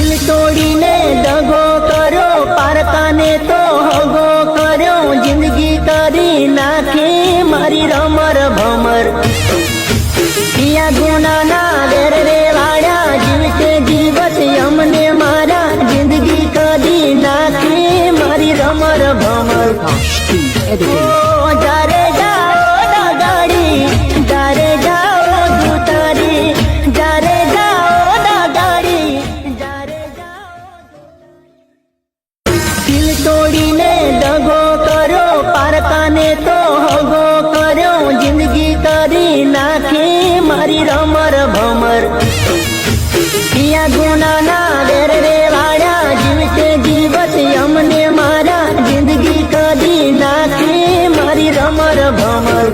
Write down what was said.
દિલ તોડીને દગો કર્યો, પારકાને તો હગો કર્યો, જિંદગી કરી નાખી મારી રમર ભમર. પિયા ગુનાના વેર રે વાળ્યા, જીવતે જીવત અમને મારા, જિંદગી કરી નાખી મારી રમર ભમર. જારે જાઓ ગાડી, જારે જાઓ દુતારી, જારે જાઓ ગાડી, જારે જાઓ. દિલ તોડીને દગો કર્યો, પારકાને તો હગો કર્યો, જિંદગી કરી નાખી મારી રમર ભમર. પિયા ગુનાના વેર રે વાળ્યા, જીવતે જીવત અમને મારા, જિંદગી કરી નાખી મારી રમર ભમર.